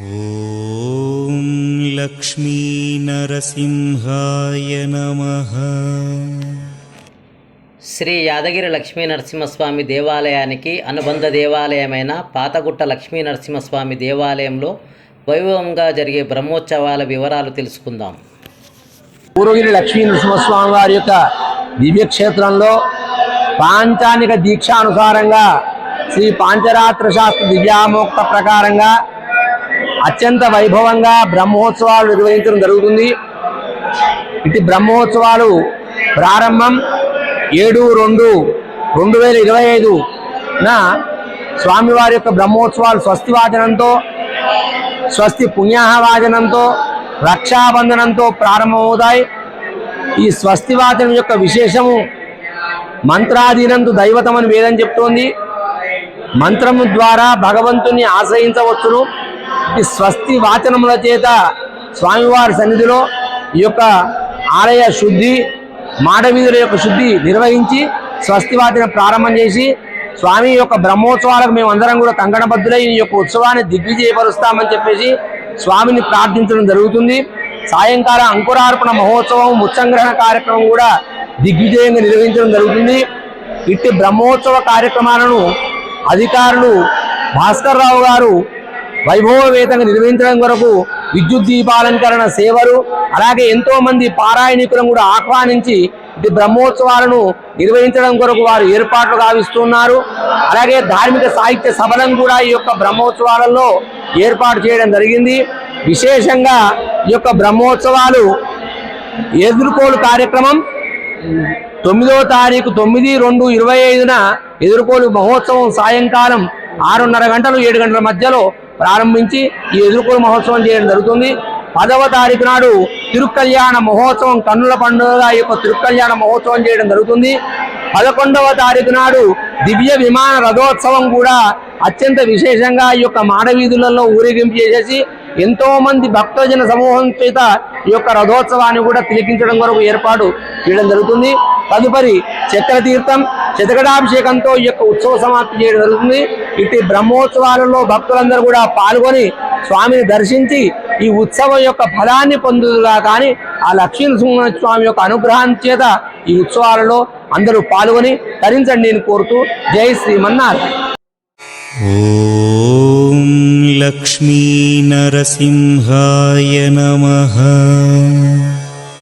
ఓం లక్ష్మీ నరసింహాయ నమః. శ్రీ యాదగిరి లక్ష్మీ నరసింహస్వామి దేవాలయానికి అనుబంధ దేవాలయమైన పాతగుట్ట లక్ష్మీ నరసింహస్వామి దేవాలయంలో వైభవంగా జరిగే బ్రహ్మోత్సవాల వివరాలు తెలుసుకుందాం. పూర్వగిరి లక్ష్మీ నరసింహస్వామి వారి యొక్క దివ్యక్షేత్రంలో పాంచానిక దీక్షానుసారంగా శ్రీ పాంచరాత్ర శాస్త్ర దివ్యామోక్త ప్రకారంగా అత్యంత వైభవంగా బ్రహ్మోత్సవాలు నిర్వహించడం జరుగుతుంది. ఇటు బ్రహ్మోత్సవాలు ప్రారంభం 7/2/2025 స్వామివారి యొక్క బ్రహ్మోత్సవాలు స్వస్తి వాచనంతో, స్వస్తి పుణ్యాహవాచనంతో, రక్షాబంధనంతో ప్రారంభమవుతాయి. ఈ స్వస్తి వాచనం యొక్క విశేషము మంత్రాధీనంతో దైవతమని వేదం చెప్తోంది. మంత్రము ద్వారా భగవంతుని ఆశ్రయించవచ్చును. ఈ స్వస్తి వాచనముల చేత స్వామివారి సన్నిధిలో ఈ యొక్క ఆలయ శుద్ధి, మాడవీధుల యొక్క శుద్ధి నిర్వహించి స్వస్తి వాచనం ప్రారంభం చేసి స్వామి యొక్క బ్రహ్మోత్సవాలకు మేమందరం కూడా కంకణబద్ధులై ఈ యొక్క ఉత్సవాన్ని దిగ్విజయపరుస్తామని చెప్పేసి స్వామిని ప్రార్థించడం జరుగుతుంది. సాయంకాలం అంకురార్పణ మహోత్సవం, ముత్సంగ్రహణ కార్యక్రమం కూడా దిగ్విజయంగా నిర్వహించడం జరుగుతుంది. ఇట్టి బ్రహ్మోత్సవ కార్యక్రమాలను అధికారులు భాస్కర్ రావు గారు వైభవవేతంగా నిర్వహించడం కొరకు విద్యుత్ దీపాలంకరణ సేవలు, అలాగే ఎంతో మంది పారాయణికులను కూడా ఆహ్వానించి ఇది బ్రహ్మోత్సవాలను నిర్వహించడం కొరకు వారు ఏర్పాట్లు గావిస్తున్నారు. అలాగే ధార్మిక సాహిత్య సభలను కూడా ఈ యొక్క బ్రహ్మోత్సవాలలో ఏర్పాటు చేయడం జరిగింది. విశేషంగా ఈ యొక్క బ్రహ్మోత్సవాలు ఎదుర్కోలు కార్యక్రమం 9వ తారీఖు 9/2/25 ఎదుర్కోలు మహోత్సవం సాయంకాలం 6:30 గంటలు 7 గంటల మధ్యలో ప్రారంభించి ఈ ఎదుర్కోలు మహోత్సవం చేయడం జరుగుతుంది. 10వ తారీఖు నాడు తిరుకల్యాణ మహోత్సవం, కన్నుల పండుగగా ఈ యొక్క తిరుకల్యాణ మహోత్సవం చేయడం జరుగుతుంది. 11వ తారీఖు నాడు దివ్య విమాన రథోత్సవం కూడా అత్యంత విశేషంగా ఈ యొక్క మాడవీధులలో ఊరేగింపు చేసేసి ఎంతో మంది భక్తజన సమూహం చేత ఈ యొక్క రథోత్సవాన్ని కూడా తిలకించడం కొరకు ఏర్పాటు చేయడం జరుగుతుంది. తదుపరి చక్రతీర్థం, శతకటాభిషేకంతో ఈ యొక్క ఉత్సవ సమాప్తి చేయడం జరుగుతుంది. ఇటు బ్రహ్మోత్సవాలలో భక్తులందరూ కూడా పాల్గొని స్వామిని దర్శించి ఈ ఉత్సవం యొక్క ఫలాన్ని పొందుగా కానీ ఆ లక్ష్మీనరసింహస్వామి యొక్క అనుగ్రహం చేత ఈ ఉత్సవాలలో అందరూ పాల్గొని తరించండి అని కోరుతూ జై శ్రీమన్నారాయణ. ఓం లక్ష్మీ నరసింహాయ నమః.